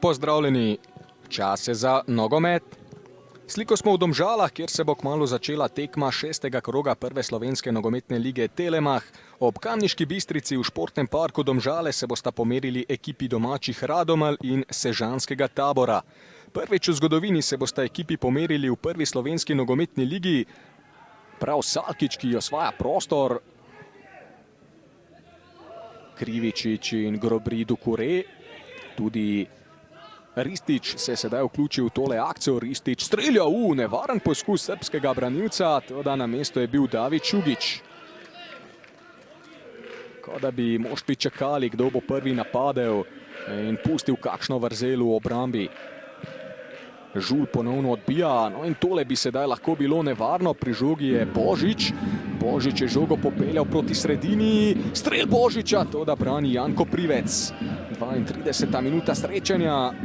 pozdravljeni. Čas je za nogomet. Sliko smo v Domžalah, kjer se bo kmalu začela tekma 6. kroga prve slovenske nogometne lige Telemach. Ob Kamniški Bistrici v športnem parku Domžale se bosta pomerili ekipi domačih Radomelj in Sežanskega Tabora. Prvič v zgodovini se bosta ekipi pomerili v prvi slovenski nogometni ligi. Prav Salkič, ki osvaja prostor. Krivičič in Grobri Dukure. Tudi Ristič se je sedaj vključil v tole akcijo. Ristič strelja v nevaren poskus srbskega branilca, toda na mestu je bil David Šugić. Kot da bi moštvi čakali, kdo bo prvi napadel in pustil kakšno vrzel v obrambi. Žul ponovno odbija, no in tole bi sedaj lahko bilo nevarno. Pri žogi je Božič. Božič je žogo popeljal proti sredini. Strel Božiča, to da brani Janko Privec. 32. minuta srečanja.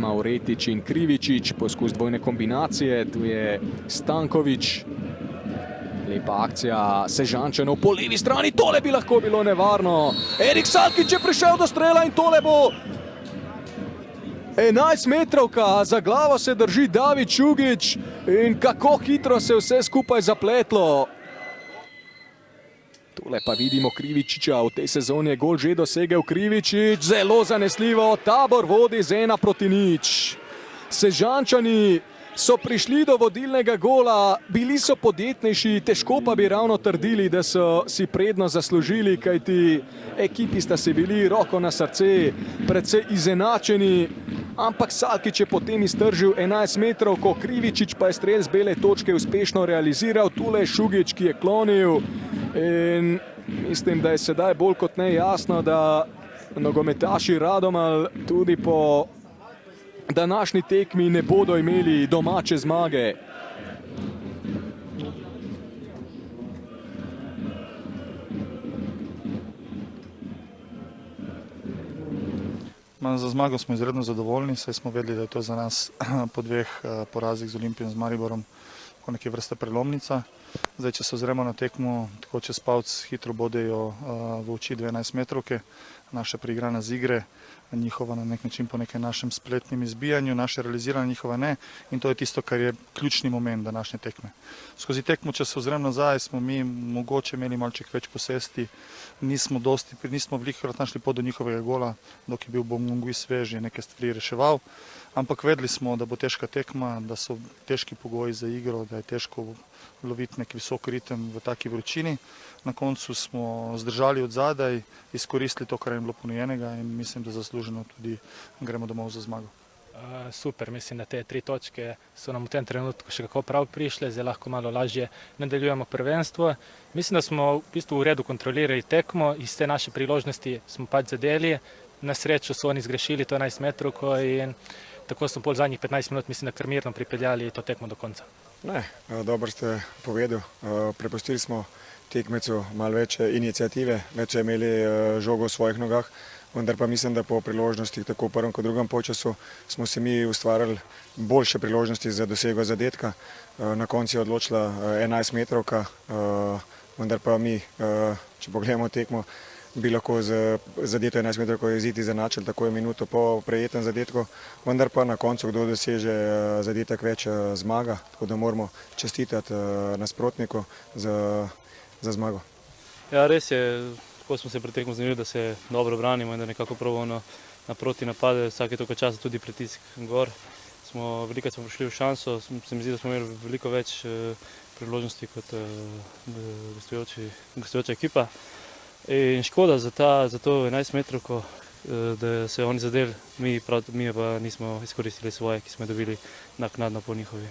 Mavretič in Krivičič, poskus dvojne kombinacije, tu je Stankovič. Lepa akcija Sežančanov po levi strani, tole bi lahko bilo nevarno. Erik Salkič je prišel do strela in tole bo 11 metrovka, za glavo se drži David Šugić in kako hitro se vse skupaj zapletlo. Tole pa vidimo Krivičiča, v tej sezoni je gol že dosegel Krivičič, zelo zanesljivo, Tabor vodi z 1-0. Sežančani so prišli do vodilnega gola, bili so podjetnejši, težko pa bi ravno trdili, da so si prednost zaslužili, kajti ekipi sta si bili roko na srce, precej izenačeni, ampak Salkič je potem iztržil 11 metrovko, Krivičič pa je strel z bele točke uspešno realiziral, tule je Šugić, ki je klonil. In mislim, da je sedaj bolj kot ne jasno, da nogometaši Radomelj tudi po današnji tekmi ne bodo imeli domače zmage. Za zmago smo izredno zadovoljni, saj smo vedeli, da je to za nas po dveh porazih z Olimpijo in z Mariborom neke vrste prelomnica. Zdaj, če se ozremo na tekmo, tako čez palc hitro bodejo v oči 12 metrovke, naša preigrana z igre, njihova na nek način po nekem našem spletnem izbijanju, naše realiziranje njihova ne, in to je tisto, kar je ključni moment današnje tekme. Skozi tekmo, če se ozrem nazaj, smo mi mogoče imeli malček več posesti, nismo velikokrat našli pot do njihovega gola, dok je bil Bongui svež, je neke stvari reševal, ampak vedeli smo, da bo težka tekma, da so težki pogoji za igro, da je težko loviti nek visok ritem v taki vročini. Na koncu smo zdržali od zadaj, izkoristili to, kar je bilo ponujenega in mislim, da zasluženo tudi gremo domov za zmago. Super, mislim, da te 3 točke so nam v tem trenutku še kako prav prišle, zdaj lahko malo lažje nadaljujemo prvenstvo. Mislim, da smo v bistvu v redu kontrolirali tekmo, iz te naše priložnosti smo pač zadeli, na srečo so oni zgrešili to 11 metrovko in tako smo pol zadnjih 15 minut, mislim, da kar mirno pripeljali to tekmo do konca. Ne, dobro ste povedali, prepustili smo tekmecu malo več iniciative, več imeli žogo v svojih nogah, vendar pa mislim, da po priložnostih tako v prvem kot drugem polčasu smo se mi ustvarjali boljše priložnosti za dosego zadetka. Na koncu je odločila 11 metrovka, vendar pa mi, če pogledamo tekmo, bi lahko z zadeto 11 metrovko izid izenačili, tako je minuto po prejetem zadetku, vendar pa na koncu, kdo doseže zadetek več, zmaga, tako da moramo čestitati nasprotniku za zmago. Ja, res je, tako smo se pri tekmu zanimali, da se dobro branimo in da nekako probamo naproti napade, vsake toliko časa tudi pritisk gor. Velikokrat smo prišli v šanso, se mi zdi, da smo imeli veliko več priložnosti kot gostujoča ekipa. In škoda za to 11 metrovko, da se oni zadeli, mi pa nismo izkoristili svoje, ki smo dobili naknadno po njihovi.